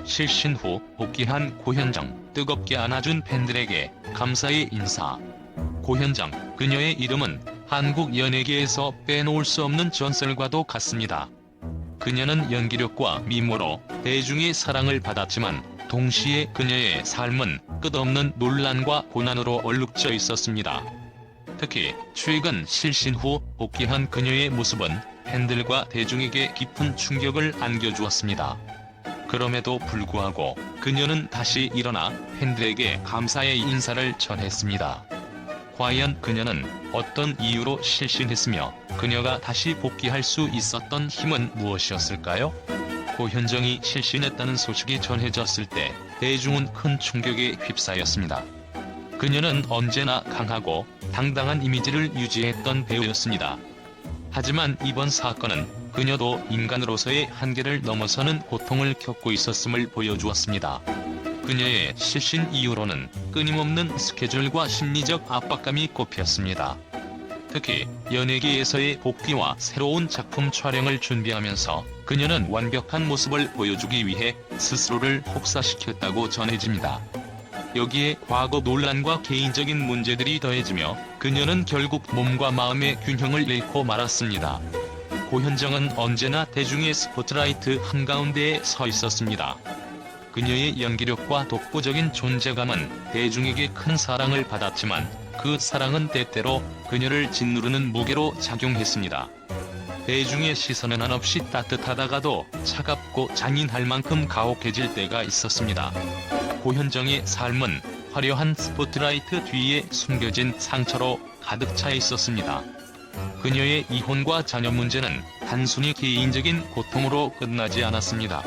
실신 후 복귀한 고현정, 뜨겁게 안아준 팬들에게 감사의 인사. 고현정, 그녀의 이름은 한국 연예계에서 빼놓을 수 없는 전설과도 같습니다. 그녀는 연기력과 미모로 대중의 사랑을 받았지만 동시에 그녀의 삶은 끝없는 논란과 고난으로 얼룩져 있었습니다. 특히 최근 실신 후 복귀한 그녀의 모습은 팬들과 대중에게 깊은 충격을 안겨주었습니다. 그럼에도 불구하고 그녀는 다시 일어나 팬들에게 감사의 인사를 전했습니다. 과연 그녀는 어떤 이유로 실신했으며 그녀가 다시 복귀할 수 있었던 힘은 무엇이었을까요? 고현정이 실신했다는 소식이 전해졌을 때 대중은 큰 충격에 휩싸였습니다. 그녀는 언제나 강하고 당당한 이미지를 유지했던 배우였습니다. 하지만 이번 사건은 그녀도 인간으로서의 한계를 넘어서는 고통을 겪고 있었음을 보여주었습니다. 그녀의 실신 이후로는 끊임없는 스케줄과 심리적 압박감이 꼽혔습니다. 특히 연예계에서의 복귀와 새로운 작품 촬영을 준비하면서 그녀는 완벽한 모습을 보여주기 위해 스스로를 혹사시켰다고 전해집니다. 여기에 과거 논란과 개인적인 문제들이 더해지며 그녀는 결국 몸과 마음의 균형을 잃고 말았습니다. 고현정은 언제나 대중의 스포트라이트 한가운데에 서 있었습니다. 그녀의 연기력과 독보적인 존재감은 대중에게 큰 사랑을 받았지만 그 사랑은 때때로 그녀를 짓누르는 무게로 작용했습니다. 대중의 시선은 한없이 따뜻하다가도 차갑고 잔인할 만큼 가혹해질 때가 있었습니다. 고현정의 삶은 화려한 스포트라이트 뒤에 숨겨진 상처로 가득 차 있었습니다. 그녀의 이혼과 자녀 문제는 단순히 개인적인 고통으로 끝나지 않았습니다.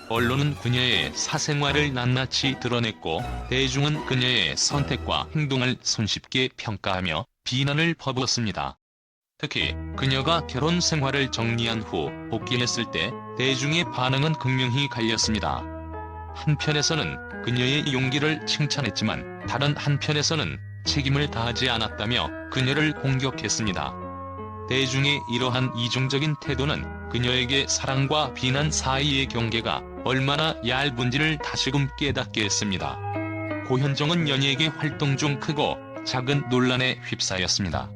언론은 그녀의 사생활을 낱낱이 드러냈고 대중은 그녀의 선택과 행동을 손쉽게 평가하며 비난을 퍼부었습니다. 특히 그녀가 결혼 생활을 정리한 후 복귀했을 때 대중의 반응은 극명히 갈렸습니다. 한편에서는 그녀의 용기를 칭찬했지만 다른 한편에서는 책임을 다하지 않았다며 그녀를 공격했습니다. 대중의 이러한 이중적인 태도는 그녀에게 사랑과 비난 사이의 경계가 얼마나 얇은지를 다시금 깨닫게 했습니다. 고현정은 연예계 활동 중 크고 작은 논란에 휩싸였습니다.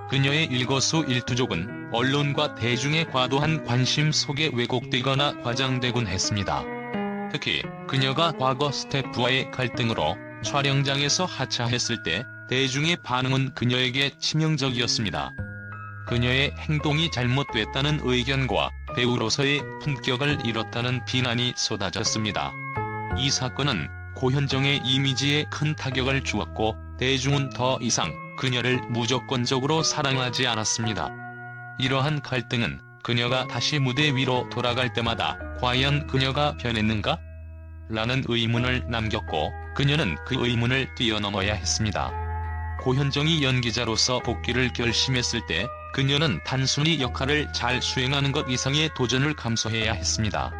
그녀의 일거수일투족은 언론과 대중의 과도한 관심 속에 왜곡되거나 과장되곤 했습니다. 특히 그녀가 과거 스태프와의 갈등으로 촬영장에서 하차했을 때 대중의 반응은 그녀에게 치명적이었습니다. 그녀의 행동이 잘못됐다는 의견과 배우로서의 품격을 잃었다는 비난이 쏟아졌습니다. 이 사건은 고현정의 이미지에 큰 타격을 주었고 대중은 더 이상 그녀를 무조건적으로 사랑하지 않았습니다. 이러한 갈등은 그녀가 다시 무대 위로 돌아갈 때마다 과연 그녀가 변했는가? 라는 의문을 남겼고 그녀는 그 의문을 뛰어넘어야 했습니다. 고현정이 연기자로서 복귀를 결심했을 때 그녀는 단순히 역할을 잘 수행하는 것 이상의 도전을 감수해야 했습니다.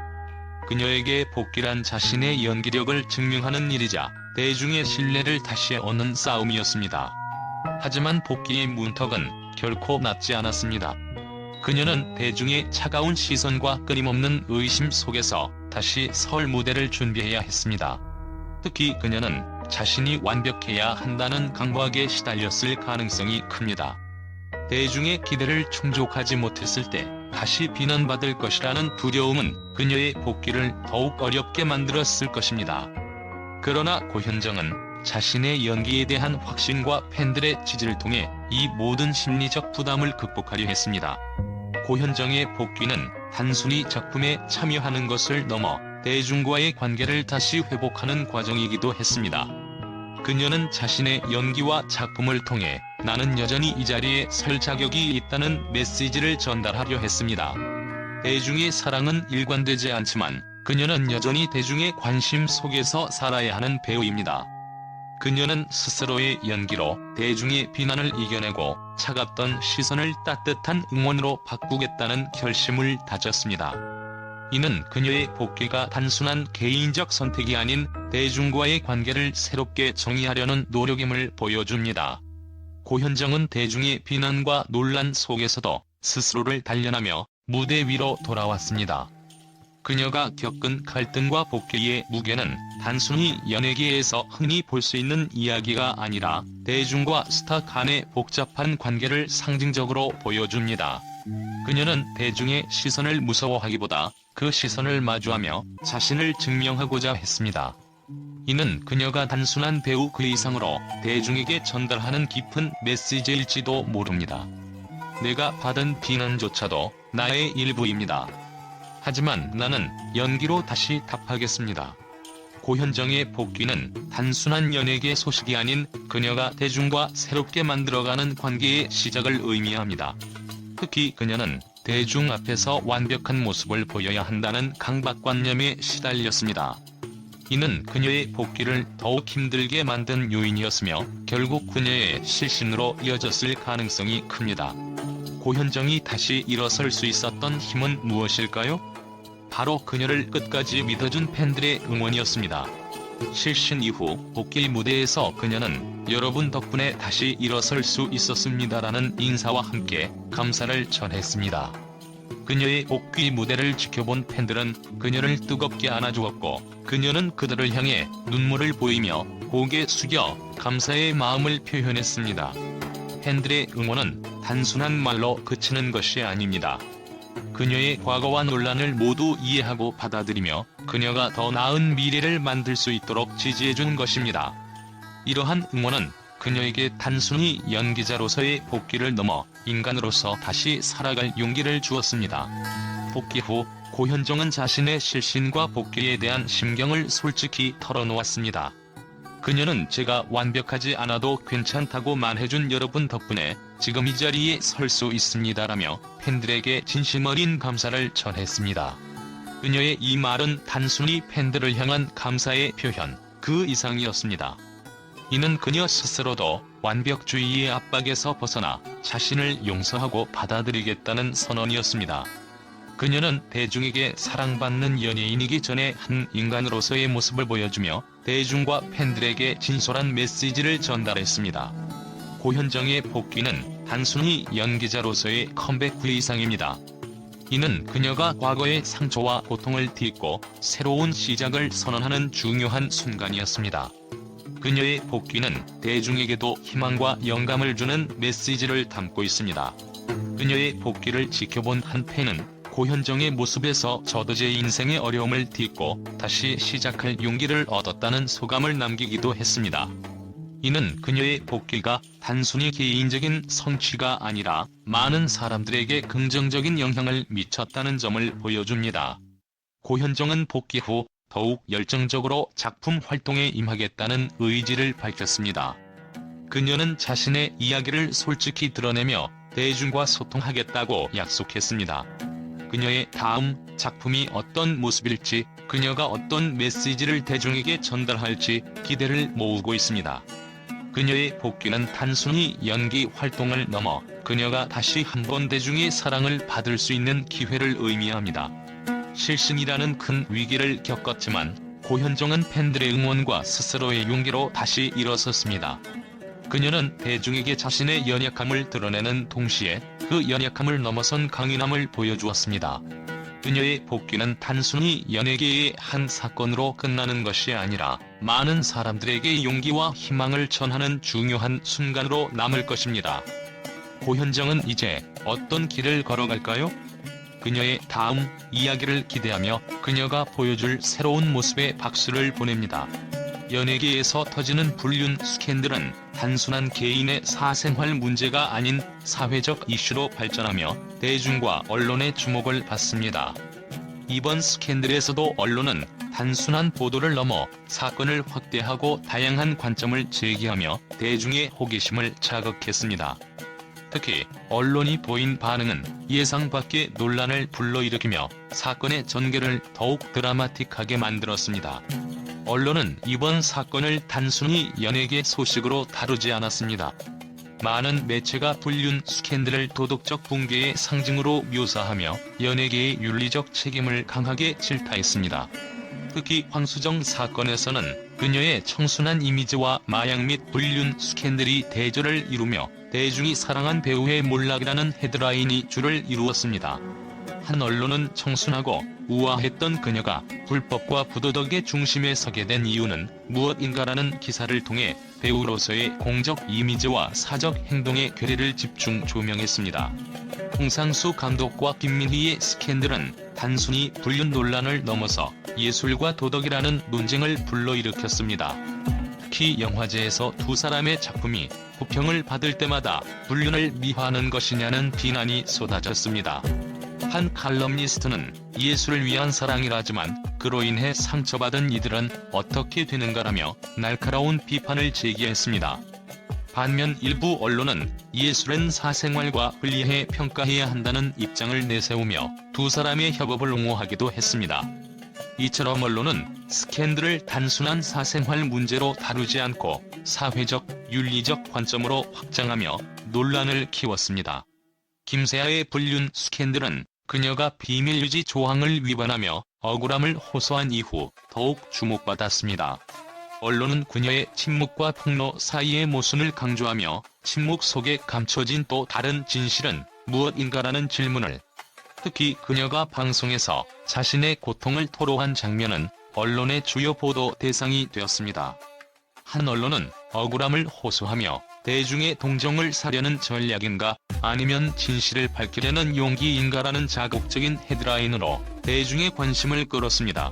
그녀에게 복귀란 자신의 연기력을 증명하는 일이자 대중의 신뢰를 다시 얻는 싸움이었습니다. 하지만 복귀의 문턱은 결코 낮지 않았습니다. 그녀는 대중의 차가운 시선과 끊임없는 의심 속에서 다시 설 무대를 준비해야 했습니다. 특히 그녀는 자신이 완벽해야 한다는 강박에 시달렸을 가능성이 큽니다. 대중의 기대를 충족하지 못했을 때 다시 비난받을 것이라는 두려움은 그녀의 복귀를 더욱 어렵게 만들었을 것입니다. 그러나 고현정은 자신의 연기에 대한 확신과 팬들의 지지를 통해 이 모든 심리적 부담을 극복하려 했습니다. 고현정의 복귀는 단순히 작품에 참여하는 것을 넘어 대중과의 관계를 다시 회복하는 과정이기도 했습니다. 그녀는 자신의 연기와 작품을 통해 나는 여전히 이 자리에 설 자격이 있다는 메시지를 전달하려 했습니다. 대중의 사랑은 일관되지 않지만 그녀는 여전히 대중의 관심 속에서 살아야 하는 배우입니다. 그녀는 스스로의 연기로 대중의 비난을 이겨내고 차갑던 시선을 따뜻한 응원으로 바꾸겠다는 결심을 다졌습니다. 이는 그녀의 복귀가 단순한 개인적 선택이 아닌 대중과의 관계를 새롭게 정의하려는 노력임을 보여줍니다. 고현정은 대중의 비난과 논란 속에서도 스스로를 단련하며 무대 위로 돌아왔습니다. 그녀가 겪은 갈등과 복귀의 무게는 단순히 연예계에서 흔히 볼 수 있는 이야기가 아니라 대중과 스타 간의 복잡한 관계를 상징적으로 보여줍니다. 그녀는 대중의 시선을 무서워하기보다 그 시선을 마주하며 자신을 증명하고자 했습니다. 이는 그녀가 단순한 배우 그 이상으로 대중에게 전달하는 깊은 메시지일지도 모릅니다. 내가 받은 비난조차도 나의 일부입니다. 하지만 나는 연기로 다시 답하겠습니다. 고현정의 복귀는 단순한 연예계 소식이 아닌 그녀가 대중과 새롭게 만들어가는 관계의 시작을 의미합니다. 특히 그녀는 대중 앞에서 완벽한 모습을 보여야 한다는 강박관념에 시달렸습니다. 이는 그녀의 복귀를 더욱 힘들게 만든 요인이었으며 결국 그녀의 실신으로 이어졌을 가능성이 큽니다. 고현정이 다시 일어설 수 있었던 힘은 무엇일까요? 바로 그녀를 끝까지 믿어준 팬들의 응원이었습니다. 실신 이후 복귀 무대에서 그녀는 "여러분 덕분에 다시 일어설 수 있었습니다라는 인사와 함께 감사를 전했습니다. 그녀의 복귀 무대를 지켜본 팬들은 그녀를 뜨겁게 안아주었고 그녀는 그들을 향해 눈물을 보이며 고개 숙여 감사의 마음을 표현했습니다. 팬들의 응원은 단순한 말로 그치는 것이 아닙니다. 그녀의 과거와 논란을 모두 이해하고 받아들이며 그녀가 더 나은 미래를 만들 수 있도록 지지해준 것입니다. 이러한 응원은 그녀에게 단순히 연기자로서의 복귀를 넘어 인간으로서 다시 살아갈 용기를 주었습니다. 복귀 후 고현정은 자신의 실신과 복귀에 대한 심경을 솔직히 털어놓았습니다. 그녀는 "제가 완벽하지 않아도 괜찮다고 말해준 여러분 덕분에 지금 이 자리에 설 수 있습니다라며 팬들에게 진심 어린 감사를 전했습니다. 그녀의 이 말은 단순히 팬들을 향한 감사의 표현, 그 이상이었습니다. 이는 그녀 스스로도 완벽주의의 압박에서 벗어나 자신을 용서하고 받아들이겠다는 선언이었습니다. 그녀는 대중에게 사랑받는 연예인이기 전에 한 인간으로서의 모습을 보여주며 대중과 팬들에게 진솔한 메시지를 전달했습니다. 고현정의 복귀는 단순히 연기자로서의 컴백 그 이상입니다. 이는 그녀가 과거의 상처와 고통을 딛고 새로운 시작을 선언하는 중요한 순간이었습니다. 그녀의 복귀는 대중에게도 희망과 영감을 주는 메시지를 담고 있습니다. 그녀의 복귀를 지켜본 한 팬은 고현정의 모습에서 "저도 제 인생의 어려움을 딛고 다시 시작할 용기를 얻었다는 소감을 남기기도 했습니다. 이는 그녀의 복귀가 단순히 개인적인 성취가 아니라 많은 사람들에게 긍정적인 영향을 미쳤다는 점을 보여줍니다. 고현정은 복귀 후 더욱 열정적으로 작품 활동에 임하겠다는 의지를 밝혔습니다. 그녀는 자신의 이야기를 솔직히 드러내며 대중과 소통하겠다고 약속했습니다. 그녀의 다음 작품이 어떤 모습일지, 그녀가 어떤 메시지를 대중에게 전달할지 기대를 모으고 있습니다. 그녀의 복귀는 단순히 연기 활동을 넘어 그녀가 다시 한번 대중의 사랑을 받을 수 있는 기회를 의미합니다. 실신이라는 큰 위기를 겪었지만 고현정은 팬들의 응원과 스스로의 용기로 다시 일어섰습니다. 그녀는 대중에게 자신의 연약함을 드러내는 동시에 그 연약함을 넘어선 강인함을 보여주었습니다. 그녀의 복귀는 단순히 연예계의 한 사건으로 끝나는 것이 아니라 많은 사람들에게 용기와 희망을 전하는 중요한 순간으로 남을 것입니다. 고현정은 이제 어떤 길을 걸어갈까요? 그녀의 다음 이야기를 기대하며 그녀가 보여줄 새로운 모습에 박수를 보냅니다. 연예계에서 터지는 불륜 스캔들은 단순한 개인의 사생활 문제가 아닌 사회적 이슈로 발전하며 대중과 언론의 주목을 받습니다. 이번 스캔들에서도 언론은 단순한 보도를 넘어 사건을 확대하고 다양한 관점을 제기하며 대중의 호기심을 자극했습니다. 특히 언론이 보인 반응은 예상 밖의 논란을 불러일으키며 사건의 전개를 더욱 드라마틱하게 만들었습니다. 언론은 이번 사건을 단순히 연예계 소식으로 다루지 않았습니다. 많은 매체가 불륜 스캔들을 도덕적 붕괴의 상징으로 묘사하며 연예계의 윤리적 책임을 강하게 질타했습니다. 특히 황수정 사건에서는 그녀의 청순한 이미지와 마약 및 불륜 스캔들이 대조를 이루며 대중이 사랑한 배우의 몰락이라는 헤드라인이 줄을 이루었습니다. 한 언론은 청순하고 우아했던 그녀가 불법과 부도덕의 중심에 서게 된 이유는 무엇인가라는 기사를 통해 배우로서의 공적 이미지와 사적 행동의 괴리를 집중 조명했습니다. 홍상수 감독과 김민희의 스캔들은 단순히 불륜 논란을 넘어서 예술과 도덕이라는 논쟁을 불러일으켰습니다. 특히 영화제에서 두 사람의 작품이 호평을 받을 때마다 불륜을 미화하는 것이냐는 비난이 쏟아졌습니다. 한 칼럼니스트는 예술을 위한 사랑이라지만 그로 인해 상처받은 이들은 어떻게 되는가라며 날카로운 비판을 제기했습니다. 반면 일부 언론은 예술은 사생활과 분리해 평가해야 한다는 입장을 내세우며 두 사람의 협업을 옹호하기도 했습니다. 이처럼 언론은 스캔들을 단순한 사생활 문제로 다루지 않고 사회적, 윤리적 관점으로 확장하며 논란을 키웠습니다. 김세아의 불륜 스캔들은 그녀가 비밀유지 조항을 위반하며 억울함을 호소한 이후 더욱 주목받았습니다. 언론은 그녀의 침묵과 폭로 사이의 모순을 강조하며 침묵 속에 감춰진 또 다른 진실은 무엇인가라는 질문을, 특히 그녀가 방송에서 자신의 고통을 토로한 장면은 언론의 주요 보도 대상이 되었습니다. 한 언론은 억울함을 호소하며 대중의 동정을 사려는 전략인가 아니면 진실을 밝히려는 용기인가라는 자극적인 헤드라인으로 대중의 관심을 끌었습니다.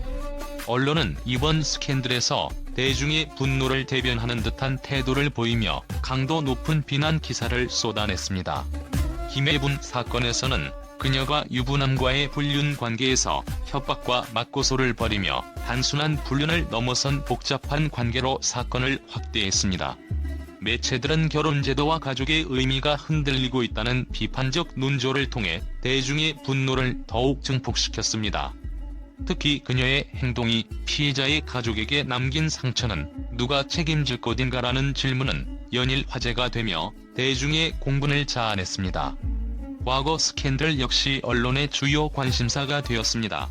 언론은 이번 스캔들에서 대중의 분노를 대변하는 듯한 태도를 보이며 강도 높은 비난 기사를 쏟아냈습니다. 김혜분 사건에서는 그녀가 유부남과의 불륜 관계에서 협박과 맞고소를 벌이며 단순한 불륜을 넘어선 복잡한 관계로 사건을 확대했습니다. 매체들은 결혼제도와 가족의 의미가 흔들리고 있다는 비판적 논조를 통해 대중의 분노를 더욱 증폭시켰습니다. 특히 그녀의 행동이 피해자의 가족에게 남긴 상처는 누가 책임질 것인가라는 질문은 연일 화제가 되며 대중의 공분을 자아냈습니다. 과거 스캔들 역시 언론의 주요 관심사가 되었습니다.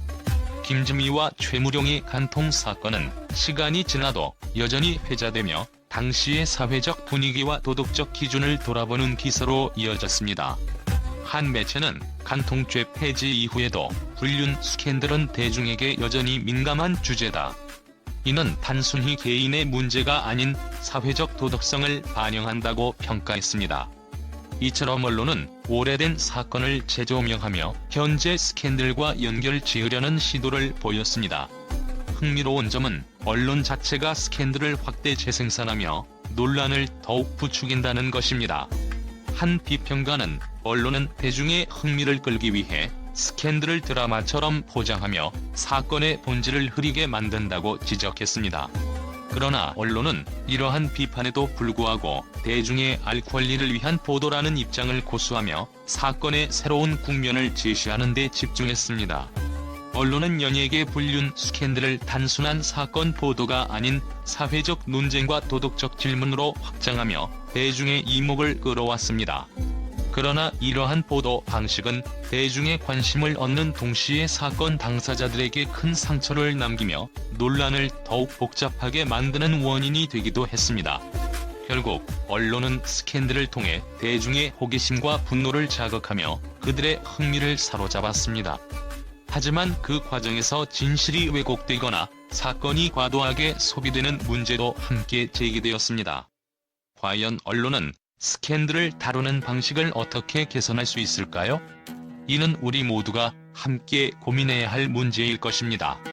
김지미와 최무룡의 간통 사건은 시간이 지나도 여전히 회자되며 당시의 사회적 분위기와 도덕적 기준을 돌아보는 기사로 이어졌습니다. 한 매체는 간통죄 폐지 이후에도 불륜 스캔들은 대중에게 여전히 민감한 주제다. 이는 단순히 개인의 문제가 아닌 사회적 도덕성을 반영한다고 평가했습니다. 이처럼 언론은 오래된 사건을 재조명하며 현재 스캔들과 연결 지으려는 시도를 보였습니다. 흥미로운 점은 언론 자체가 스캔들을 확대 재생산하며 논란을 더욱 부추긴다는 것입니다. 한 비평가는 언론은 대중의 흥미를 끌기 위해 스캔들을 드라마처럼 포장하며 사건의 본질을 흐리게 만든다고 지적했습니다. 그러나 언론은 이러한 비판에도 불구하고 대중의 알 권리를 위한 보도라는 입장을 고수하며 사건의 새로운 국면을 제시하는 데 집중했습니다. 언론은 연예계 불륜 스캔들을 단순한 사건 보도가 아닌 사회적 논쟁과 도덕적 질문으로 확장하며 대중의 이목을 끌어왔습니다. 그러나 이러한 보도 방식은 대중의 관심을 얻는 동시에 사건 당사자들에게 큰 상처를 남기며 논란을 더욱 복잡하게 만드는 원인이 되기도 했습니다. 결국 언론은 스캔들을 통해 대중의 호기심과 분노를 자극하며 그들의 흥미를 사로잡았습니다. 하지만 그 과정에서 진실이 왜곡되거나 사건이 과도하게 소비되는 문제도 함께 제기되었습니다. 과연 언론은 스캔들을 다루는 방식을 어떻게 개선할 수 있을까요? 이는 우리 모두가 함께 고민해야 할 문제일 것입니다.